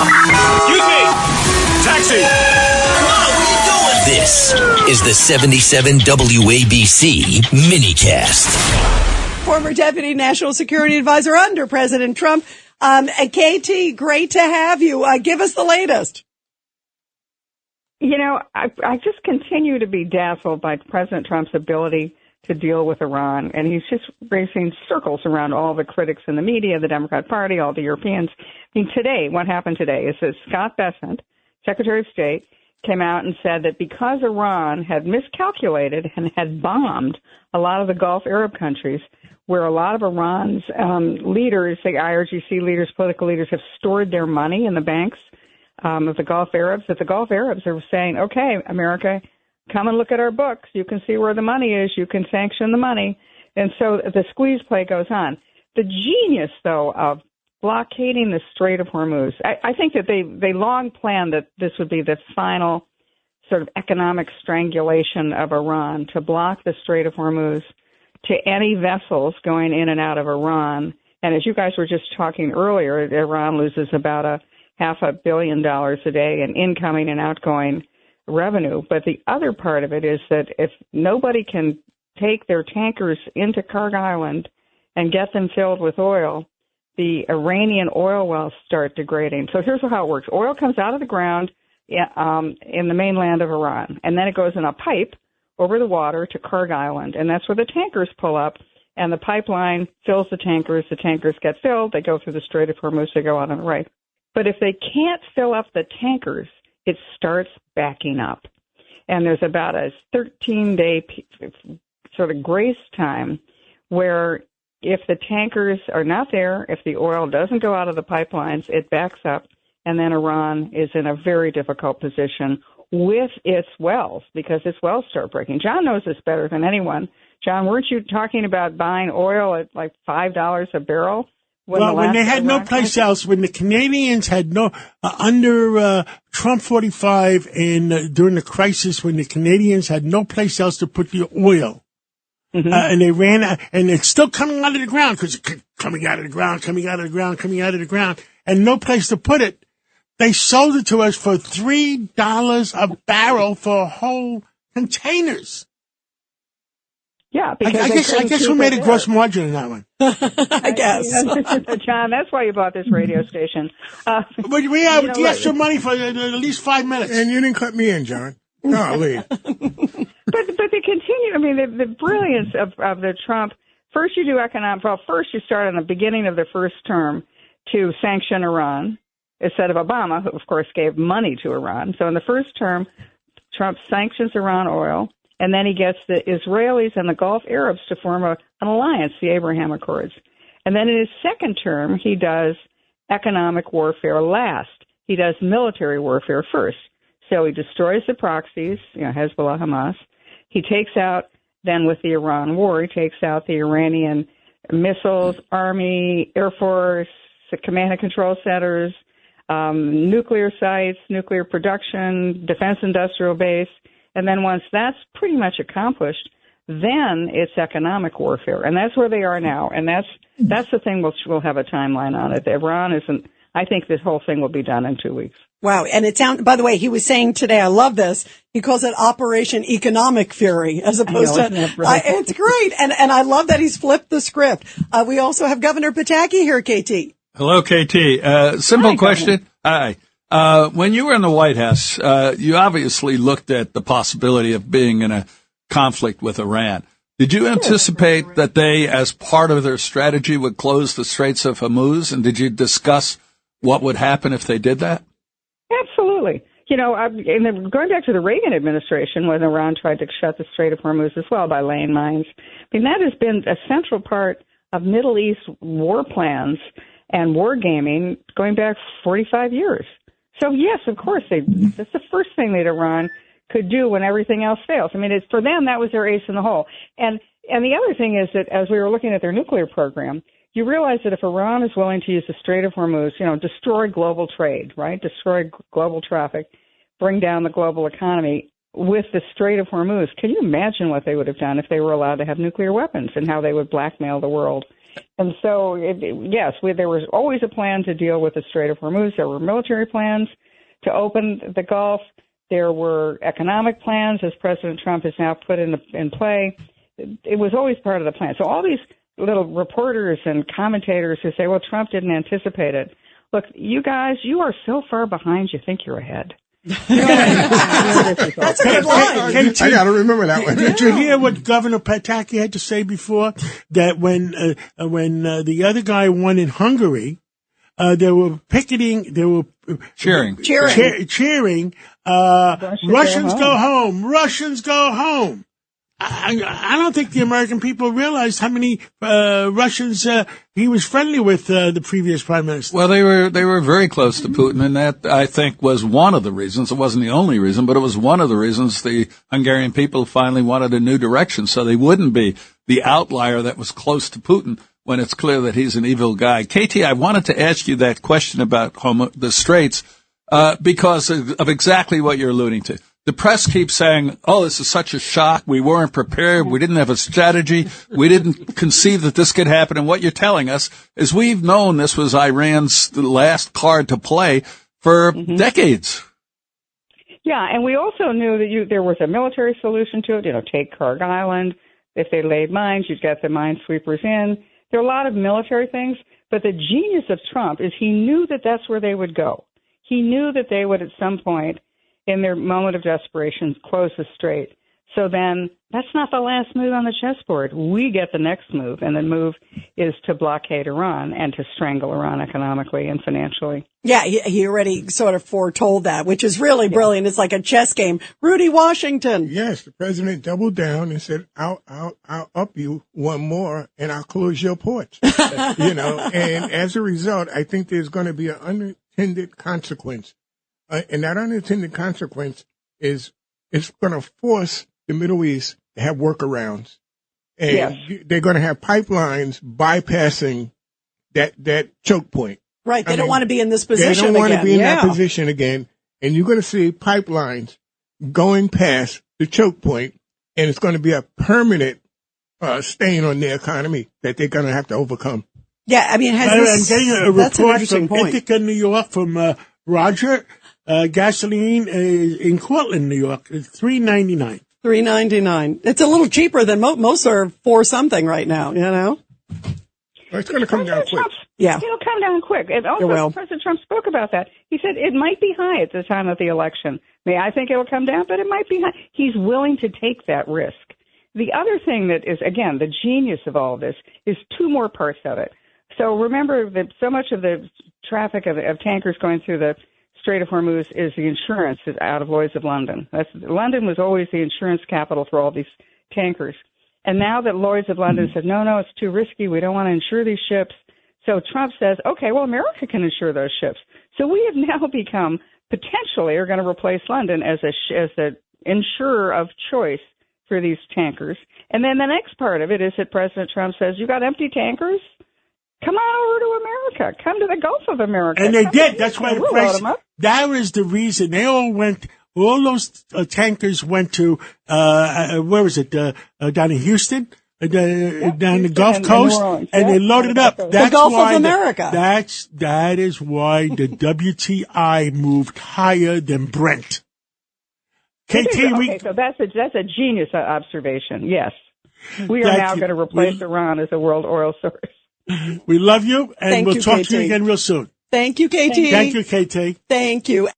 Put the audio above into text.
Excuse me! Taxi! Come on, what are you doing? This is the 77 WABC minicast. Former Deputy National Security Advisor under President Trump. KT, great to have you. Give us the latest. You know, I just continue to be dazzled by President Trump's ability to deal with Iran, and he's just racing circles around all the critics in the media, the Democrat Party, all the Europeans. I mean, today, what happened today is that Scott Bessent, Secretary of State, came out and said that because Iran had miscalculated and had bombed a lot of the Gulf Arab countries, where a lot of Iran's leaders, the IRGC leaders, political leaders, have stored their money in the banks of the Gulf Arabs, that the Gulf Arabs are saying, okay, America, come and look at our books. You can see where the money is. You can sanction the money. And so the squeeze play goes on. The genius, though, of blockading the Strait of Hormuz, I think that they long planned that this would be the final sort of economic strangulation of Iran, to block the Strait of Hormuz to any vessels going in and out of Iran. And as you guys were just talking earlier, Iran loses about $500 million a day in incoming and outgoing revenue. But the other part of it is that if nobody can take their tankers into Kharg Island and get them filled with oil, the Iranian oil wells start degrading. So here's how it works. Oil comes out of the ground in the mainland of Iran, and then it goes in a pipe over the water to Kharg Island, and that's where the tankers pull up, and the pipeline fills the tankers get filled, they go through the Strait of Hormuz, they go on the right. But if they can't fill up the tankers, it starts backing up. And there's about a 13-day sort of grace time where if the tankers are not there, if the oil doesn't go out of the pipelines, it backs up, and then Iran is in a very difficult position with its wells, because its wells start breaking. John knows this better than anyone. John, weren't you talking about buying oil at like $5 a barrel? When they had no place else, when the Canadians had no, under Trump 45 and during the crisis, when the Canadians had no place else to put the oil, and they ran out, and it's still coming out of the ground, because it's coming out of the ground, and no place to put it. They sold it to us for $3 a barrel for whole containers. Yeah, because I guess we made a gross margin in that one. I guess. John, that's why you bought this radio station. But we have extra money for at least 5 minutes. And you didn't cut me in, John. No, leave. But they continue. I mean, the brilliance of the Trump. First, you do economic. Well, first you start on the beginning of the first term to sanction Iran, instead of Obama, who of course gave money to Iran. So in the first term, Trump sanctions Iran oil, and then he gets the Israelis and the Gulf Arabs to form an alliance, the Abraham Accords. And then in his second term, he does economic warfare last. He does military warfare first. So he destroys the proxies, Hezbollah, Hamas. He takes out, then with the Iran war, he takes out the Iranian missiles, army, air force, the command and control centers, nuclear sites, nuclear production, defense industrial base. And then once that's pretty much accomplished, then it's economic warfare. And that's where they are now. And that's the thing we'll have a timeline on it. Iran isn't, I think this whole thing will be done in 2 weeks. Wow. And it sounds, by the way, he was saying today, I love this. He calls it Operation Economic Fury as opposed to, it's great. And I love that he's flipped the script. We also have Governor Pataki here, KT. Hello, KT. Simple question. Hi. When you were in the White House, you obviously looked at the possibility of being in a conflict with Iran. Did you anticipate that they, as part of their strategy, would close the Straits of Hormuz? And did you discuss what would happen if they did that? Absolutely. Going back to the Reagan administration, when Iran tried to shut the Strait of Hormuz as well by laying mines, I mean, that has been a central part of Middle East war plans and war gaming going back 45 years. So, yes, of course, that's the first thing that Iran could do when everything else fails. I mean, for them, that was their ace in the hole. And the other thing is that as we were looking at their nuclear program, you realize that if Iran is willing to use the Strait of Hormuz, destroy global trade, right, destroy global traffic, bring down the global economy with the Strait of Hormuz, can you imagine what they would have done if they were allowed to have nuclear weapons and how they would blackmail the world? And so, yes, there was always a plan to deal with the Strait of Hormuz. There were military plans to open the Gulf. There were economic plans, as President Trump has now put in play. It was always part of the plan. So all these little reporters and commentators who say, well, Trump didn't anticipate it. Look, you guys, you are so far behind, you think you're ahead. That's a good line. I got to remember that one. Did you hear what Governor Pataki had to say before? That when the other guy won in Hungary, they were picketing, they were Cheering. Russians go home. Russians go home. I don't think the American people realized how many Russians he was friendly with, the previous prime minister. Well, they were very close to Putin, and that, I think, was one of the reasons. It wasn't the only reason, but it was one of the reasons the Hungarian people finally wanted a new direction, so they wouldn't be the outlier that was close to Putin when it's clear that he's an evil guy. Katie, I wanted to ask you that question about the Straits because of exactly what you're alluding to. The press keeps saying, oh, this is such a shock. We weren't prepared. We didn't have a strategy. We didn't conceive that this could happen. And what you're telling us is we've known this was Iran's last card to play for decades. Yeah, and we also knew that there was a military solution to it. Take Kharg Island. If they laid mines, you'd get the minesweepers in. There are a lot of military things. But the genius of Trump is he knew that that's where they would go. He knew that they would at some point, in their moment of desperation, close the strait. So then that's not the last move on the chessboard. We get the next move, and the move is to blockade Iran and to strangle Iran economically and financially. Yeah, he already sort of foretold that, which is really brilliant. It's like a chess game. Rudy Washington. Yes, the president doubled down and said, I'll up you one more and I'll close your ports. And as a result, I think there's going to be an unintended consequence. And that unintended consequence is it's going to force the Middle East to have workarounds. And they're going to have pipelines bypassing that choke point. Right. They don't want to be in this position again. They don't want to be in that Yeah. position again. And you're going to see pipelines going past the choke point, and it's going to be a permanent stain on the economy that they're going to have to overcome. Yeah, I mean, I'm getting a report from Ithaca, New York, from Roger. Gasoline in Cortland, New York, is $3.99. $3.99. It's a little cheaper than most are $4 something right now. Well, it's going to come down quick. Yeah, it'll come down quick. And also, President Trump spoke about that. He said it might be high at the time of the election. I think it'll come down, but it might be high. He's willing to take that risk. The other thing that is, again, the genius of all of this is two more parts of it. So remember that so much of the traffic of tankers going through the Strait of Hormuz is the insurance out of Lloyd's of London. London was always the insurance capital for all these tankers. And now that Lloyd's of London said, no, it's too risky. We don't want to insure these ships. So Trump says, okay, well, America can insure those ships. So we have now become potentially are going to replace London as the insurer of choice for these tankers. And then the next part of it is that President Trump says, you got empty tankers? Come on over to America. Come to the Gulf of America. And they did. That's why the price. That was the reason. They all went. All those tankers went to where was it? Down in Houston, down the Gulf Coast, and they loaded up. That's the Gulf of America. That is why the WTI moved higher than Brent. KT, so that's a genius observation. Yes, we are now going to replace Iran as a world oil source. We love you, and we'll talk to you again real soon. Thank you, KT. Thank you, KT. Thank you.